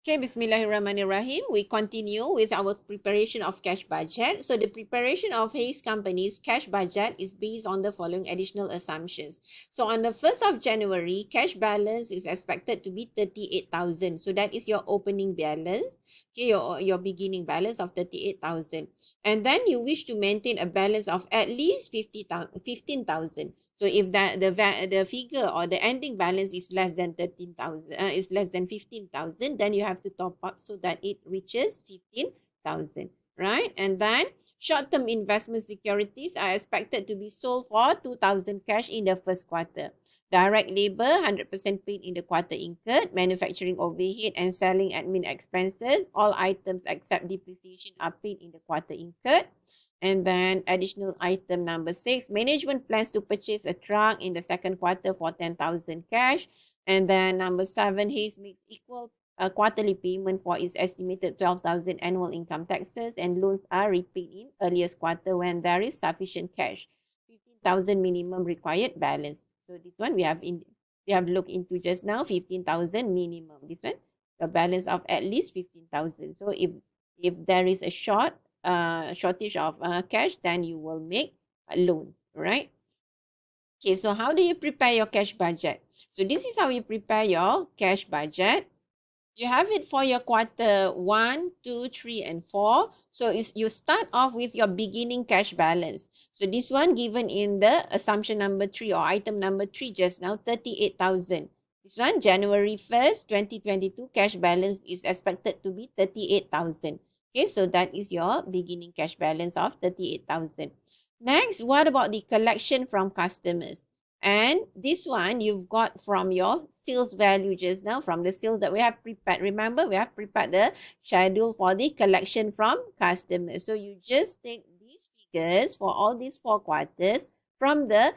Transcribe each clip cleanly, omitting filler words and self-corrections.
Okay, Bismillahirrahmanirrahim. We continue with our preparation of cash budget. So the preparation of Hayes Company's cash budget is based on the following additional assumptions. So on the 1st of January, cash balance is expected to be 38,000. So that is your opening balance, okay, your beginning balance of 38,000. And then you wish to maintain a balance of at least 15,000. So if the figure or the ending balance is less than 13,000, is less than 15,000, then you have to top up so that it reaches 15,000, right? And then short-term investment securities are expected to be sold for 2,000 cash in the first quarter. Direct labor, 100% paid in the quarter incurred. Manufacturing overhead and selling admin expenses, all items except depreciation are paid in the quarter incurred. And then additional item number 6, management plans to purchase a truck in the second quarter for 10,000 cash. And then number 7, Hayes makes equal quarterly payment for its estimated 12,000 annual income taxes, and loans are repaid in earliest quarter when there is sufficient cash. 15,000 minimum required balance. So this one we have looked into just now, 15,000 minimum. This one, the balance of at least 15,000. So if there is a shortage of cash, then you will make loans, right? Okay, so how do you prepare your cash budget? So this is how you prepare your cash budget. You have it for your quarter 1, 2, 3, and 4. So you start off with your beginning cash balance. So this one given in the assumption number 3 or item number 3 just now, 38,000. This one, January 1st, 2022, cash balance is expected to be 38,000. Okay, so that is your beginning cash balance of 38,000. Next, what about the collection from customers? And this one you've got from your sales value just now, from the sales that we have prepared. Remember, we have prepared the schedule for the collection from customers. So you just take these figures for all these 4 quarters from the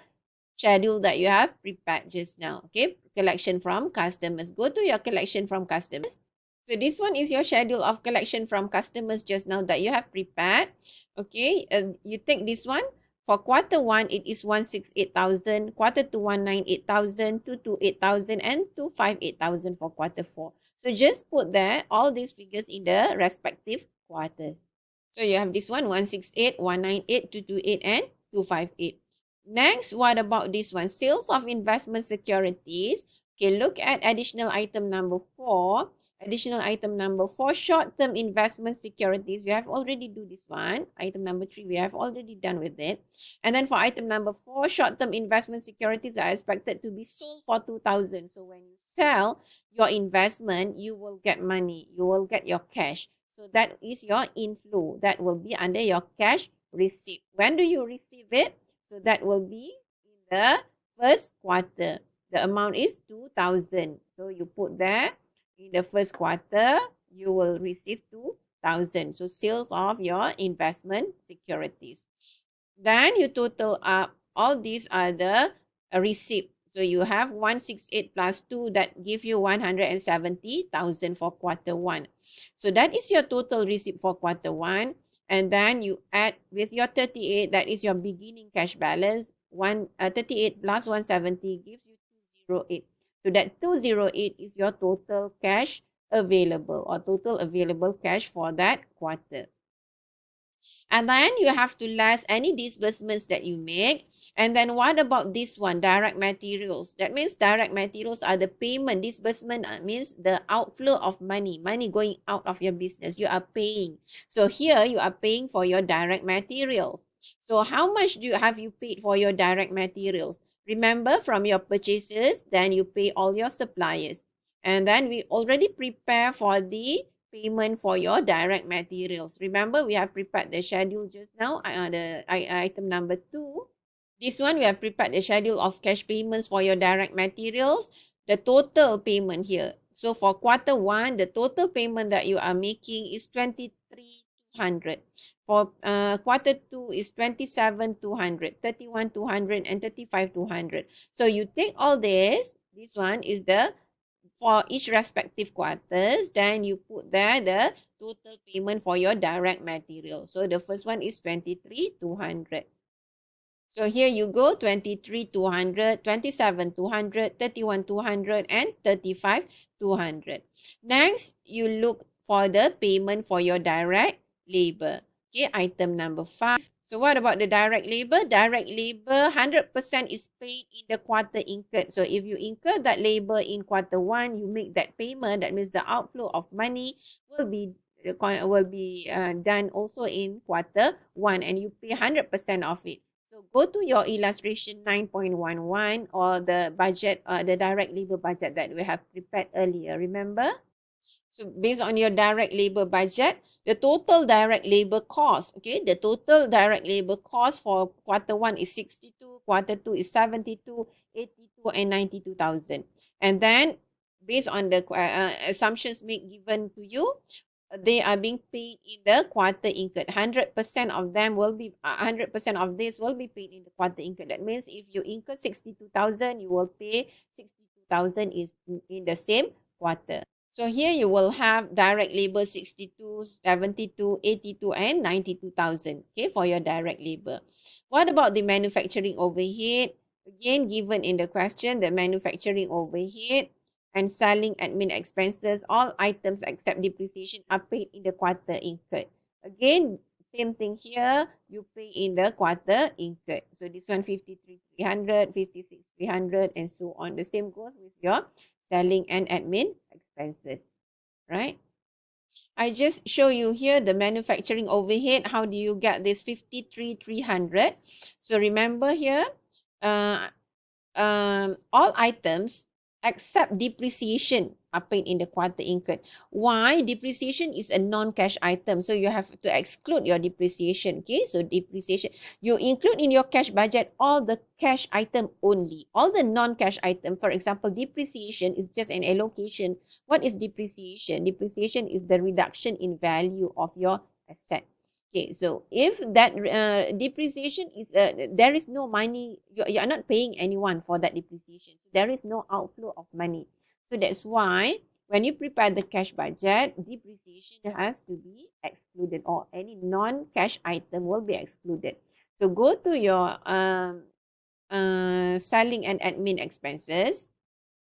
schedule that you have prepared just now. Okay, collection from customers. Go to your collection from customers. So this one is your schedule of collection from customers just now that you have prepared. Okay, you take this one. For quarter 1, it is 168,000. Quarter 2, 198,000. 228,000 and 258,000 for quarter 4. So just put there all these figures in the respective quarters. So you have this one, 168, 198, 228, and 258. Next, what about this one? Sales of investment securities. Okay, look at additional item number 4. Additional item number 4, short-term investment securities. We have already do this one. Item number 3, we have already done with it. And then for item number 4, short-term investment securities are expected to be sold for 2,000. So when you sell your investment, you will get money. You will get your cash. So that is your inflow. That will be under your cash receipt. When do you receive it? So that will be in the first quarter. The amount is 2,000. So you put there. In the first quarter, you will receive 2,000. So sales of your investment securities. Then you total up. All these are the receipt. So you have 168 plus 2 that give you 170,000 for quarter 1. So that is your total receipt for quarter 1. And then you add with your 38, that is your beginning cash balance. 38 plus 170 gives you 208. So that 208 is your total cash available or total available cash for that quarter. And then you have to less any disbursements that you make. And then what about this one, direct materials? That means direct materials are the payment. Disbursement means the outflow of money going out of your business. You are paying. So here you are paying for your direct materials. So how much have you paid for your direct materials? Remember, from your purchases, then you pay all your suppliers. And then we already prepare for the payment for your direct materials. Remember, we have prepared the schedule just now, item number 2. This one, we have prepared the schedule of cash payments for your direct materials. The total payment here. So for quarter 1, the total payment that you are making is 23,200. For quarter 2 is 27,200, 31,200, and 35,200. So you take all this. This one is the for each respective quarters, then you put there the total payment for your direct material. So the first one is 23,200. So here you go, 23,200, 27,200, 31,200, and 35,200. Next, you look for the payment for your direct labor. Okay, item number 5. So what about the direct labor? Direct labor, 100% is paid in the quarter incurred. So if you incur that labor in quarter 1, you make that payment. That means the outflow of money will be done also in quarter 1, and you pay 100% of it. So go to your illustration 9.11 or the budget, the direct labor budget that we have prepared earlier. Remember? So based on your direct labor budget, the total direct labor cost, okay, the total direct labor cost for quarter 1 is 62, quarter 2 is 72, 82, and 92,000. And then based on the assumptions made given to you, they are being paid in the quarter incurred. 100% of them will be 100% of this will be paid in the quarter incurred. That means if you incur 62,000, you will pay 62,000 is in the same quarter. So here you will have direct labor 62, 72, 82, and 92,000, okay, for your direct labor. What about the manufacturing overhead? Again, given in the question, the manufacturing overhead and selling admin expenses, all items except depreciation are paid in the quarter incurred. Again, same thing here, you pay in the quarter incurred. So this one 53,300, 56,300, and so on. The same goes with your selling and admin expenses, right? I just show you here the manufacturing overhead. How do you get this 53,300? So remember here, uh, all items except depreciation are paid in the quarter incurred. Why? Depreciation is a non-cash item, so you have to exclude your depreciation. Okay, so depreciation, you include in your cash budget all the cash item only. All the non-cash item, for example, depreciation is just an allocation. What is depreciation? Depreciation is the reduction in value of your asset. Okay, so if that depreciation is, there is no money, you are not paying anyone for that depreciation. So there is no outflow of money. So that's why when you prepare the cash budget, depreciation has to be excluded, or any non-cash item will be excluded. So go to your selling and admin expenses.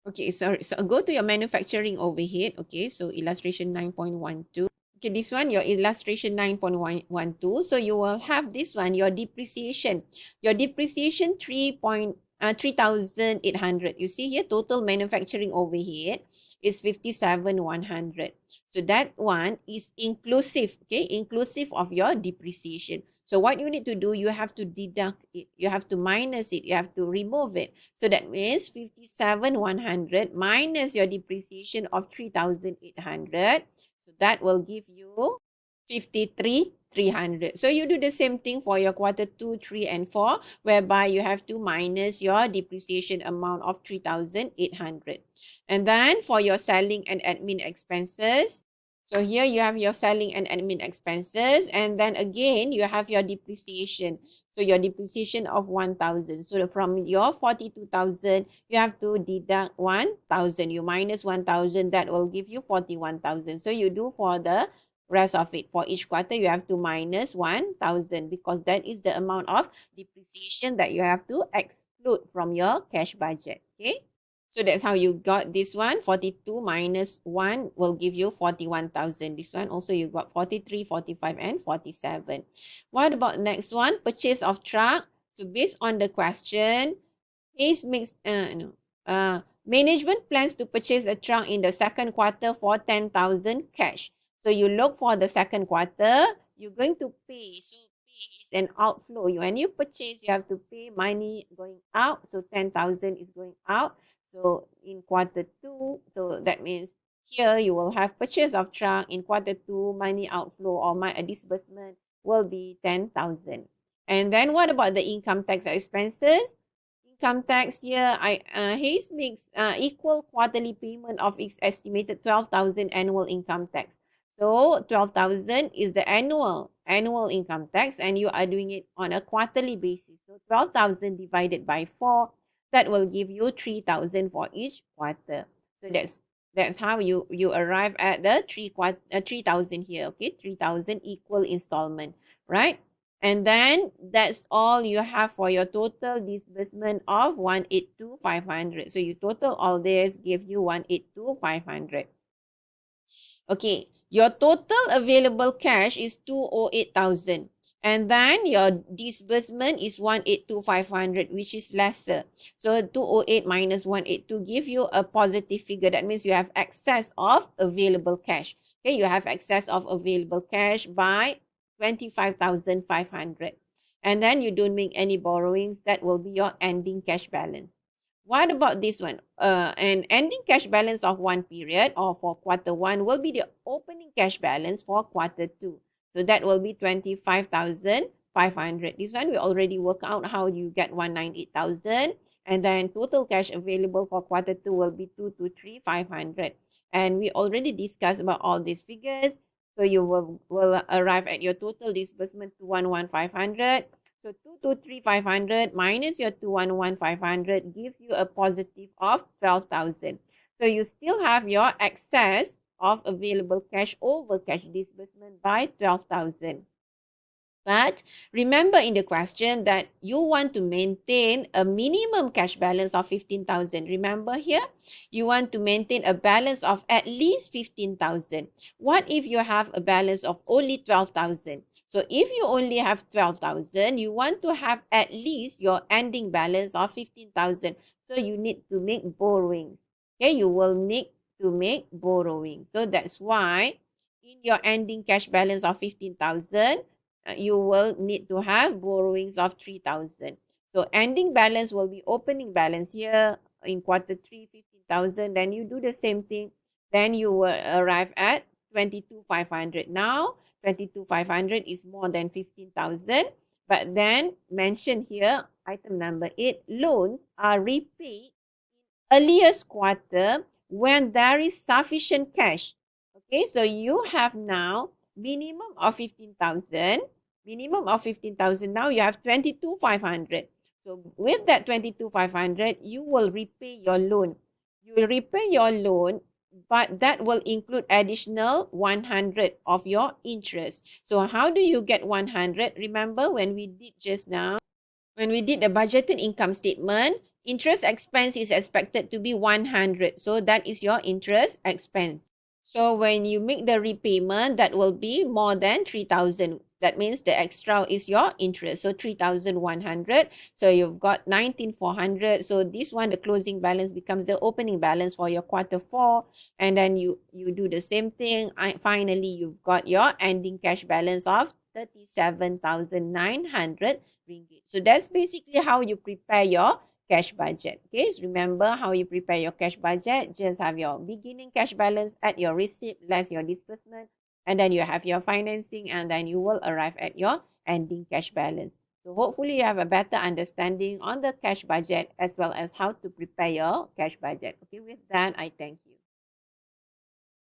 Okay, sorry. So go to your manufacturing overhead. Okay, so illustration 9.12. Okay, this one, your illustration 9.12. So you will have this one, your depreciation. Your depreciation 3,800. You see here, total manufacturing overhead is 57,100. So that one is inclusive, okay, inclusive of your depreciation. So what you need to do, you have to deduct it. You have to minus it. You have to remove it. So that means 57,100 minus your depreciation of 3,800. So that will give you 53,300. So you do the same thing for your quarter 2, 3, and 4, whereby you have to minus your depreciation amount of 3,800. And then for your selling and admin expenses, so here you have your selling and admin expenses, and then again you have your depreciation. So your depreciation of 1,000. So from your 42,000, you have to deduct 1,000. You minus 1,000, that will give you 41,000. So you do for the rest of it. For each quarter, you have to minus 1,000 because that is the amount of depreciation that you have to exclude from your cash budget. Okay. So that's how you got this one. 42 minus 1 will give you 41,000. This one also you got 43, 45, and 47. What about next one? Purchase of truck. So based on the question, management plans to purchase a truck in the second quarter for 10,000 cash. So you look for the second quarter, you're going to pay. So pay is an outflow. When you purchase, you have to pay money going out. So 10,000 is going out. So in quarter 2, so that means here you will have purchase of truck. In quarter 2, money outflow or disbursement will be 10,000. And then what about the income tax expenses? Income tax here, Hayes makes equal quarterly payment of its estimated 12,000 annual income tax. So 12,000 is the annual income tax, and you are doing it on a quarterly basis. So 12,000 divided by 4, that will give you 3,000 for each quarter. So that's how you arrive at the 3,000 here. Okay, 3,000 equal installment, right? And then that's all you have for your total disbursement of 182,500. So you total all this, give you 182,500. Okay, your total available cash is 208,000. And then your disbursement is 182,500, which is lesser. So 208 minus 182 give you a positive figure. That means you have excess of available cash. Okay, you have excess of available cash by 25,500. And then you don't make any borrowings. That will be your ending cash balance. What about this one? An ending cash balance of one period or for quarter one will be the opening cash balance for quarter two. So that will be 25,500. This one we already work out how you get 198,000. And then total cash available for quarter two will be 223,500. And we already discussed about all these figures. So you will arrive at your total disbursement to 11500. So 223,500 minus your 211,500 gives you a positive of 12,000. So you still have your excess of available cash over cash disbursement by 12,000. But remember in the question that you want to maintain a minimum cash balance of 15,000. Remember here, you want to maintain a balance of at least 15,000. What if you have a balance of only 12,000? So if you only have 12,000, you want to have at least your ending balance of 15,000. So you need to make borrowing. Okay, you will need to make borrowing. So that's why in your ending cash balance of 15,000, you will need to have borrowings of 3,000. So ending balance will be opening balance here in quarter 3, 15,000. Then you do the same thing. Then you will arrive at 22,500. Now, 22,500 is more than 15,000. But then mentioned here, item number 8, loans are repaid earliest quarter when there is sufficient cash. Okay, so you have now minimum of 15,000. Minimum of 15,000. Now you have 22,500. So with that 22,500, you will repay your loan. You will repay your loan, but that will include additional 100 of your interest. So how do you get 100? Remember when we did just now? When we did the budgeted income statement, interest expense is expected to be 100. So that is your interest expense. So when you make the repayment, that will be more than 3,000. That means the extra is your interest. So 3,100. So you've got 19,400. So this one, the closing balance becomes the opening balance for your quarter four. And then you do the same thing. Finally, you've got your ending cash balance of 37,900 ringgit. So that's basically how you prepare your cash budget. Okay, so remember how you prepare your cash budget. Just have your beginning cash balance at your receipt less your disbursement, and then you have your financing, and then you will arrive at your ending cash balance. So hopefully you have a better understanding on the cash budget as well as how to prepare your cash budget. Okay, with that, I thank you.